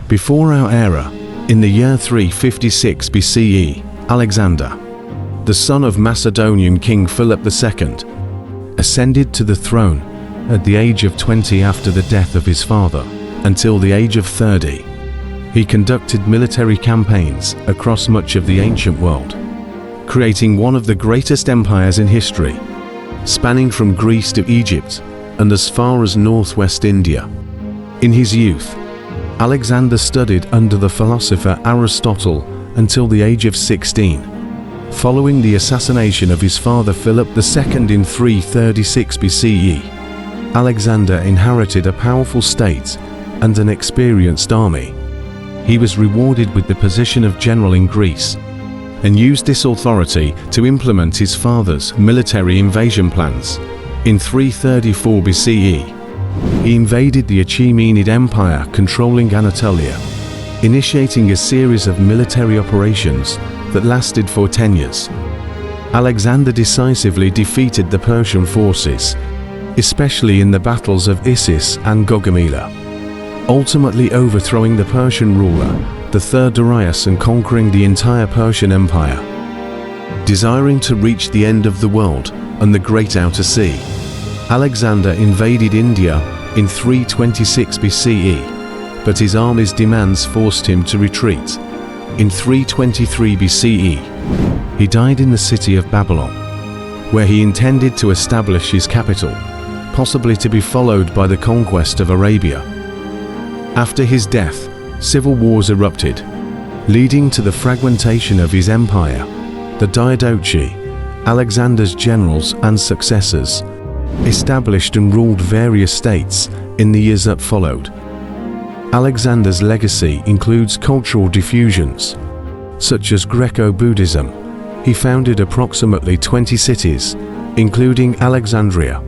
Before our era, in the year 356 BCE, Alexander, the son of Macedonian King Philip II, ascended to the throne at the age of 20 after the death of his father. Until the age of 30, he conducted military campaigns across much of the ancient world, creating one of the greatest empires in history, spanning from Greece to Egypt and as far as northwest India. In his youth, Alexander studied under the philosopher Aristotle until the age of 16. Following the assassination of his father Philip II in 336 BCE, Alexander inherited a powerful state and an experienced army. He was rewarded with the position of general in Greece and used this authority to implement his father's military invasion plans. In 334 BCE, he invaded the Achaemenid Empire, controlling Anatolia, initiating a series of military operations that lasted for 10 years. Alexander decisively defeated the Persian forces, especially in the battles of Issus and Gaugamela, ultimately overthrowing the Persian ruler, the third Darius, and conquering the entire Persian Empire. Desiring to reach the end of the world and the Great Outer Sea, Alexander invaded India in 326 BCE, but his army's demands forced him to retreat. In 323 BCE, he died in the city of Babylon, where he intended to establish his capital, possibly to be followed by the conquest of Arabia. After his death, civil wars erupted, leading to the fragmentation of his empire. The Diadochi, Alexander's generals and successors, established and ruled various states in the years that followed. Alexander's legacy includes cultural diffusions, such as Greco-Buddhism. He founded approximately 20 cities, including Alexandria,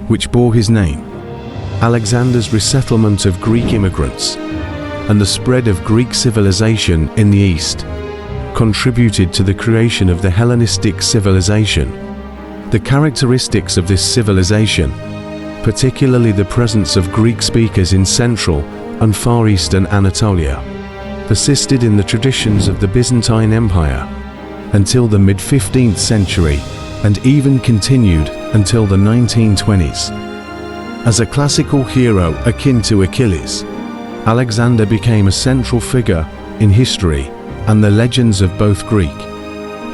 which bore his name. Alexander's resettlement of Greek immigrants and the spread of Greek civilization in the East contributed to the creation of the Hellenistic civilization. The characteristics of this civilization, particularly the presence of Greek speakers in Central and Far Eastern Anatolia, persisted in the traditions of the Byzantine Empire until the mid-15th century and even continued until the 1920s. As a classical hero akin to Achilles, Alexander became a central figure in history and the legends of both Greek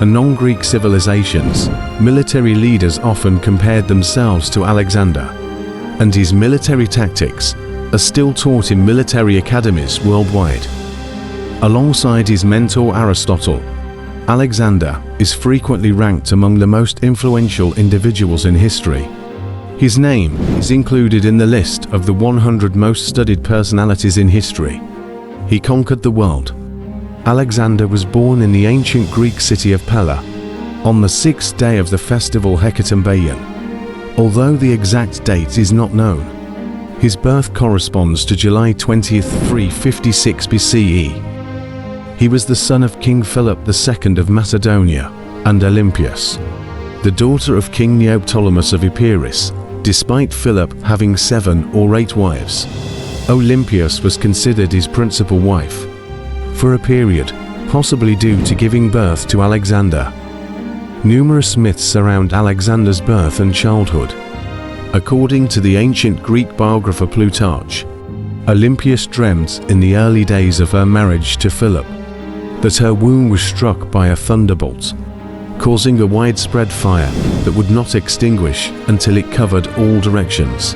and non-Greek civilizations. Military leaders often compared themselves to Alexander, and his military tactics are still taught in military academies worldwide. Alongside his mentor Aristotle, Alexander is frequently ranked among the most influential individuals in history. His name is included in the list of the 100 most studied personalities in history. He conquered the world. Alexander was born in the ancient Greek city of Pella on the 6th day of the festival Hecatombaeon. Although the exact date is not known, his birth corresponds to July 20th, 356 BCE. He was the son of King Philip II of Macedonia and Olympias, the daughter of King Neoptolemus of Epirus. Despite Philip having 7 or 8 wives, Olympias was considered his principal wife for a period, possibly due to giving birth to Alexander. Numerous myths surround Alexander's birth and childhood. According to the ancient Greek biographer Plutarch, Olympias dreamt in the early days of her marriage to Philip that her womb was struck by a thunderbolt, causing a widespread fire that would not extinguish until it covered all directions.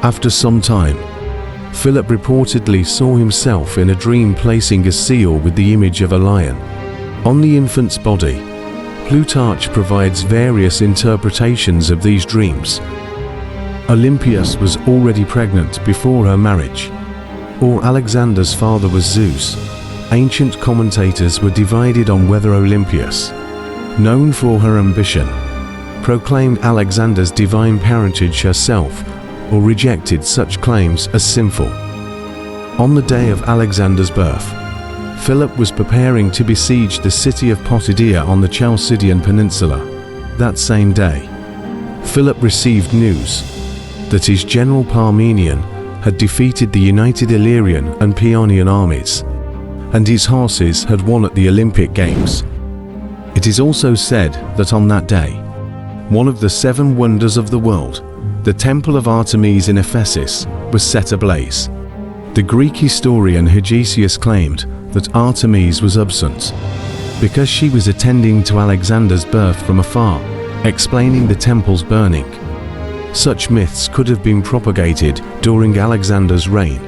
After some time, Philip reportedly saw himself in a dream placing a seal with the image of a lion on the infant's body. Plutarch provides various interpretations of these dreams. Olympias was already pregnant before her marriage, or Alexander's father was Zeus. Ancient commentators were divided on whether Olympias, known for her ambition, proclaimed Alexander's divine parentage herself or rejected such claims as sinful. On the day of Alexander's birth, Philip was preparing to besiege the city of Potidaea on the Chalcidian Peninsula. That same day, Philip received news that his general Parmenion had defeated the united Illyrian and Paeonian armies, and his horses had won at the Olympic Games. It is also said that on that day, one of the 7 wonders of the world, the Temple of Artemis in Ephesus, was set ablaze. The Greek historian Hegesias claimed that Artemis was absent because she was attending to Alexander's birth from afar, explaining the temple's burning. Such myths could have been propagated during Alexander's reign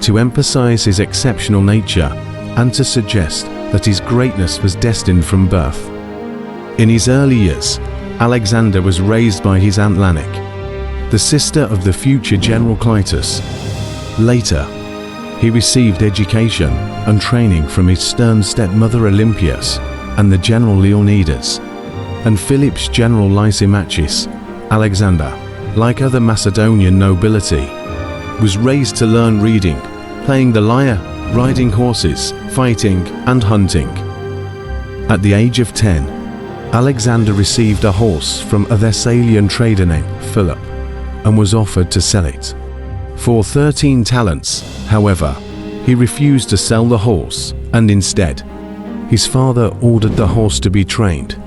to emphasize his exceptional nature and to suggest that his greatness was destined from birth. In his early years, Alexander was raised by his aunt Lanique, the sister of the future General Clytus. Later, he received education and training from his stern stepmother Olympias and the general Leonidas, and Philip's general Lysimachus. Alexander, like other Macedonian nobility, was raised to learn reading, playing the lyre, riding horses, fighting, and hunting. At the age of 10, Alexander received a horse from a Thessalian trader named Philip and was offered to sell it. For 13 talents, however, he refused to sell the horse, and instead, his father ordered the horse to be trained.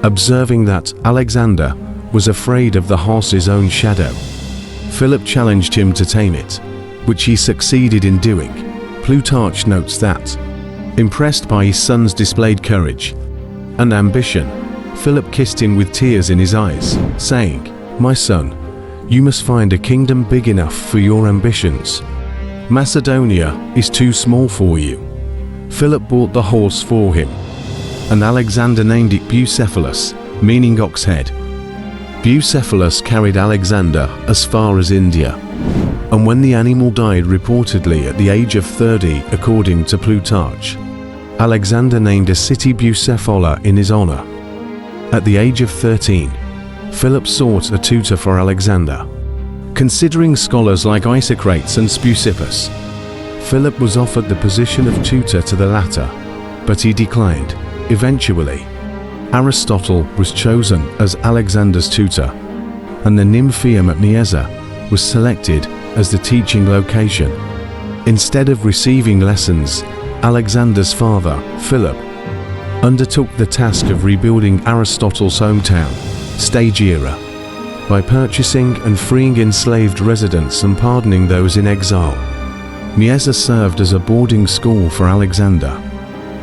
Observing that Alexander was afraid of the horse's own shadow, Philip challenged him to tame it, which he succeeded in doing. Plutarch notes that, impressed by his son's displayed courage and ambition, Philip kissed him with tears in his eyes, saying, "My son, you must find a kingdom big enough for your ambitions. Macedonia is too small for you." Philip bought the horse for him, and Alexander named it Bucephalus, meaning ox head. Bucephalus carried Alexander as far as India, and when the animal died reportedly at the age of 30 according to Plutarch, Alexander named a city Bucephala in his honor. At the age of 13, Philip sought a tutor for Alexander. Considering scholars like Isocrates and Speusippus, Philip was offered the position of tutor to the latter, but he declined. Eventually, Aristotle was chosen as Alexander's tutor, and the Nymphaeum at Mieza was selected as the teaching location. Instead of receiving lessons, Alexander's father, Philip, undertook the task of rebuilding Aristotle's hometown, Stagira, by purchasing and freeing enslaved residents and pardoning those in exile. Mieza served as a boarding school for Alexander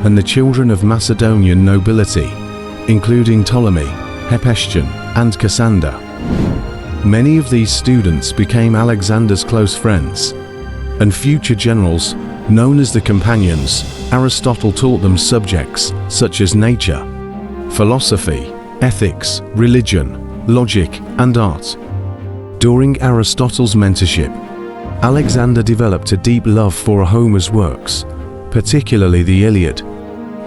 and the children of Macedonian nobility, including Ptolemy, Hephaestion, and Cassander. Many of these students became Alexander's close friends, and future generals, known as the Companions. Aristotle taught them subjects such as nature, philosophy, ethics, religion, logic, and art. During Aristotle's mentorship, Alexander developed a deep love for Homer's works, particularly the Iliad.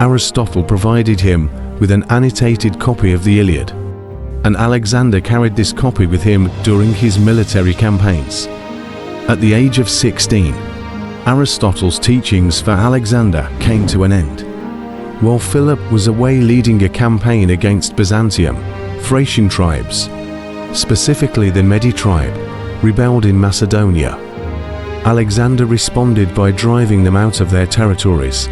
Aristotle provided him with an annotated copy of the Iliad, and Alexander carried this copy with him during his military campaigns. At the age of 16, Aristotle's teachings for Alexander came to an end. While Philip was away leading a campaign against Byzantium, Thracian tribes, specifically the Medi tribe, rebelled in Macedonia. Alexander responded by driving them out of their territories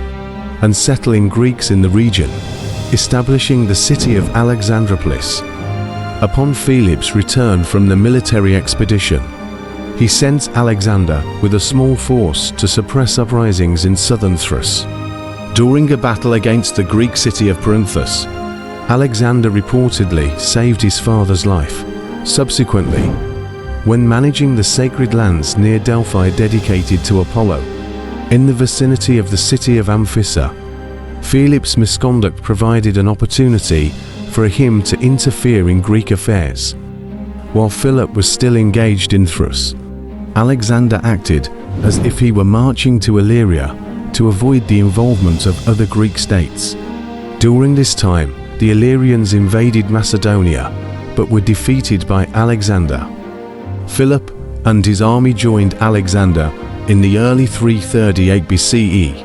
and settling Greeks in the region, establishing the city of Alexandropolis. Upon Philip's return from the military expedition, he sent Alexander with a small force to suppress uprisings in southern Thrace. During a battle against the Greek city of Perinthus, Alexander reportedly saved his father's life. Subsequently, when managing the sacred lands near Delphi dedicated to Apollo, in the vicinity of the city of Amphissa, Philip's misconduct provided an opportunity for him to interfere in Greek affairs. While Philip was still engaged in Thrace, Alexander acted as if he were marching to Illyria to avoid the involvement of other Greek states. During this time, the Illyrians invaded Macedonia, but were defeated by Alexander. Philip and his army joined Alexander in the early 338 BCE,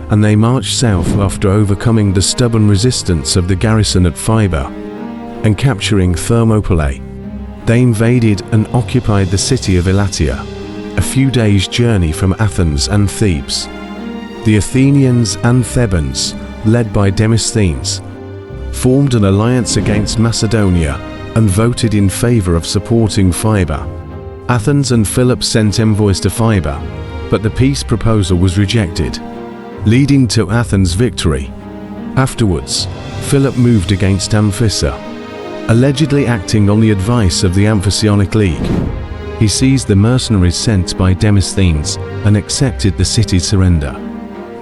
and they marched south after overcoming the stubborn resistance of the garrison at Phoeba and capturing Thermopylae. They invaded and occupied the city of Elatia, a few days' journey from Athens and Thebes. The Athenians and Thebans, led by Demosthenes, formed an alliance against Macedonia and voted in favor of supporting Phoebe. Athens and Philip sent envoys to Phoebe, but the peace proposal was rejected, leading to Athens' victory. Afterwards, Philip moved against Amphissa, allegedly acting on the advice of the Amphictyonic League. He seized the mercenaries sent by Demosthenes and accepted the city's surrender.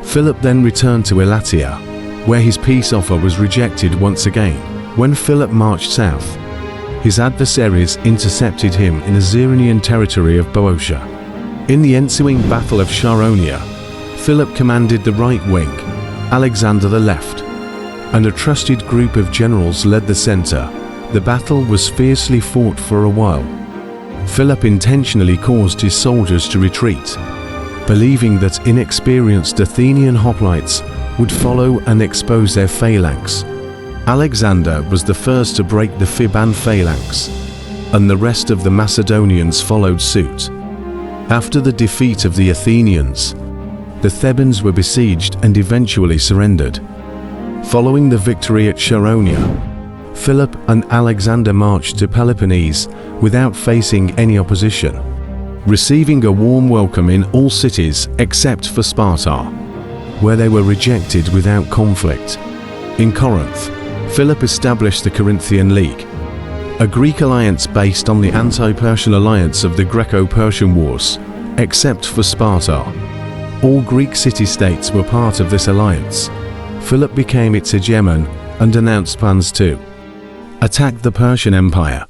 Philip then returned to Elatia, where his peace offer was rejected once again. When Philip marched south, his adversaries intercepted him in the Xeronian territory of Boeotia. In the ensuing Battle of Charonia, Philip commanded the right wing, Alexander the left, and a trusted group of generals led the center. The battle was fiercely fought for a while. Philip intentionally caused his soldiers to retreat, believing that inexperienced Athenian hoplites would follow and expose their phalanx. Alexander was the first to break the Theban phalanx, and the rest of the Macedonians followed suit. After the defeat of the Athenians, the Thebans were besieged and eventually surrendered. Following the victory at Charonia, Philip and Alexander marched to Peloponnese without facing any opposition, receiving a warm welcome in all cities except for Sparta, where they were rejected without conflict. In Corinth, Philip established the Corinthian League, a Greek alliance based on the anti-Persian alliance of the Greco-Persian Wars, except for Sparta. All Greek city-states were part of this alliance. Philip became its hegemon and announced plans to attack the Persian Empire.